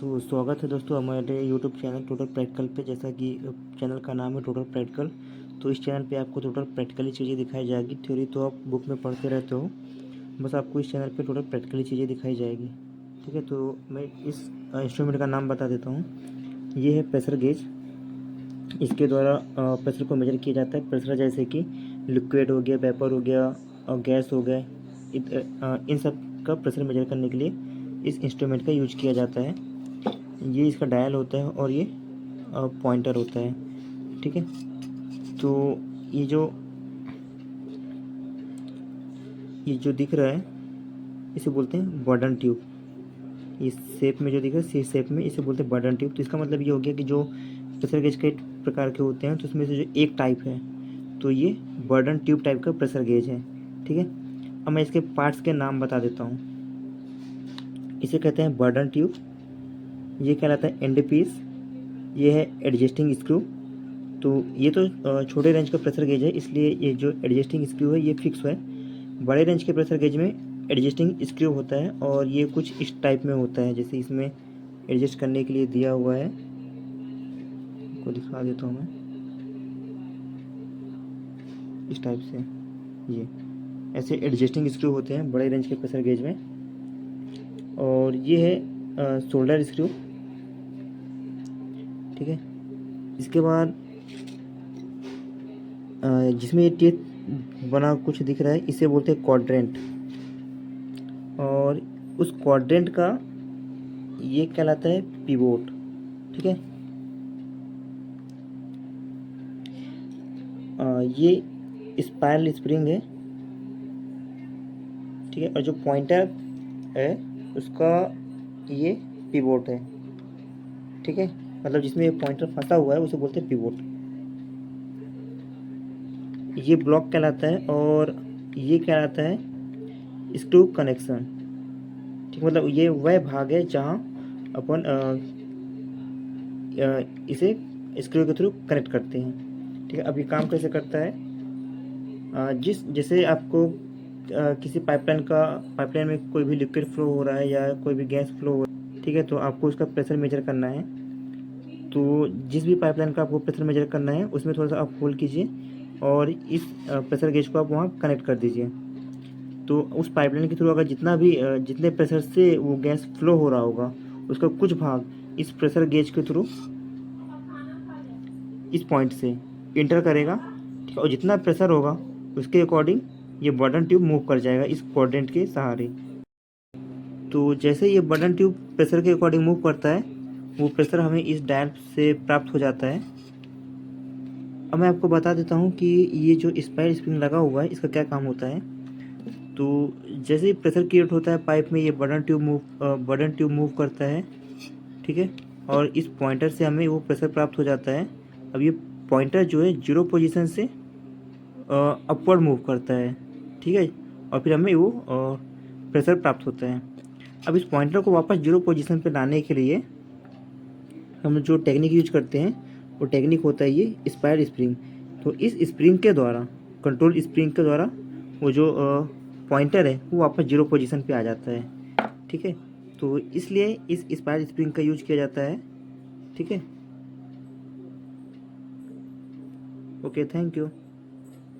तो स्वागत है दोस्तों हमारे यूट्यूब चैनल टोटल प्रैक्टिकल पे। जैसा कि चैनल का नाम है टोटल प्रैक्टिकल, तो इस चैनल पे आपको टोटल प्रैक्टिकली चीज़ें दिखाई जाएगी। थ्योरी तो आप बुक में पढ़ते रहते हो, बस आपको इस चैनल पे टोटल प्रैक्टिकली चीज़ें दिखाई जाएगी। ठीक है, तो मैं इस इंस्ट्रूमेंट का नाम बता देता हूँ। ये है प्रेशर गेज। इसके द्वारा प्रेशर को मेजर किया जाता है। प्रेशर जैसे कि लिक्विड हो गया, वेपर हो गया और गैस हो गए, इन सब का प्रेशर मेजर करने के लिए इस इंस्ट्रूमेंट का यूज किया जाता है। ये इसका डायल होता है और ये पॉइंटर होता है। ठीक है, तो ये जो दिख रहा है इसे बोलते हैं बर्डन ट्यूब। इस शेप में जो दिख रहा है सी शेप में, इसे बोलते हैं बर्डन ट्यूब। तो इसका मतलब ये हो गया कि जो प्रेशर गेज कई प्रकार के होते हैं, तो उसमें से जो एक टाइप है तो ये बर्डन ट्यूब टाइप का प्रेशर गेज है। ठीक है, अब मैं इसके पार्ट्स के नाम बता देता हूँ। इसे कहते हैं बर्डन ट्यूब, ये कहलाता है एंड पीस, ये है एडजस्टिंग स्क्रू। तो ये तो छोटे रेंज का प्रेशर गेज है, इसलिए ये जो एडजस्टिंग स्क्रू है ये फिक्स है। बड़े रेंज के प्रेशर गेज में एडजस्टिंग स्क्रू होता है और ये कुछ इस टाइप में होता है, जैसे इसमें एडजस्ट करने के लिए दिया हुआ है। आपको दिखा देता हूँ मैं, इस टाइप से ये ऐसे एडजस्टिंग स्क्रू होते हैं बड़े रेंज के प्रेशर गेज में। और ये है शोल्डर स्क्रू। ठीक है, इसके बाद जिसमें ये टेप बना कुछ दिख रहा है इसे बोलते हैं क्वाड्रेंट, और उस क्वाड्रेंट का ये कहलाता है पिवोट। ठीक है, ये स्पाइरल स्प्रिंग है। ठीक है, और जो पॉइंटर है उसका ये पिवोट है। ठीक है, मतलब जिसमें ये पॉइंटर फंसा हुआ है उसे बोलते हैं पिवोट। ये ब्लॉक कहलाता है और ये कहलाता है स्क्रू कनेक्शन। ठीक, मतलब ये वह भाग है जहाँ अपन इसे स्क्रू के थ्रू कनेक्ट करते हैं। ठीक है, अब ये काम कैसे करता है, जैसे आपको किसी पाइपलाइन में कोई भी लिक्विड फ्लो हो रहा है या कोई भी गैस फ्लो हो रहा है, ठीक है, तो आपको उसका प्रेशर मेजर करना है। तो जिस भी पाइपलाइन का आपको प्रेशर मेजर करना है उसमें थोड़ा सा आप होल कीजिए और इस प्रेशर गेज को आप वहाँ कनेक्ट कर दीजिए। तो उस पाइपलाइन के थ्रू अगर जितने प्रेशर से वो गैस फ्लो हो रहा होगा उसका कुछ भाग इस प्रेशर गेज के थ्रू इस पॉइंट से इंटर करेगा। ठीक है, और जितना प्रेशर होगा उसके अकॉर्डिंग ये बटन ट्यूब मूव कर जाएगा इस क्वाड्रेंट के सहारे। तो जैसे ये बटन ट्यूब प्रेशर के अकॉर्डिंग मूव करता है, वो प्रेशर हमें इस डायल से प्राप्त हो जाता है। अब मैं आपको बता देता हूँ कि ये जो स्पाइरल स्प्रिंग लगा हुआ है इसका क्या काम होता है। तो जैसे ही प्रेशर क्रिएट होता है पाइप में, ये बटन ट्यूब मूव करता है। ठीक है, और इस पॉइंटर से हमें वो प्रेशर प्राप्त हो जाता है। अब ये पॉइंटर जो है जीरो पोजीशन से अपवर्ड मूव करता है। ठीक है, और फिर हमें वो प्रेशर प्राप्त होता है। अब इस पॉइंटर को वापस जीरो पोजीशन पे लाने के लिए हम जो टेक्निक यूज करते हैं वो टेक्निक होता है ये स्पाइरल स्प्रिंग। तो इस स्प्रिंग के द्वारा, कंट्रोल स्प्रिंग के द्वारा, वो जो पॉइंटर है वो वापस जीरो पोजीशन पे आ जाता है। ठीक है, तो इसलिए इस स्पाइरल स्प्रिंग का यूज किया जाता है। ठीक है, ओके, थैंक यू।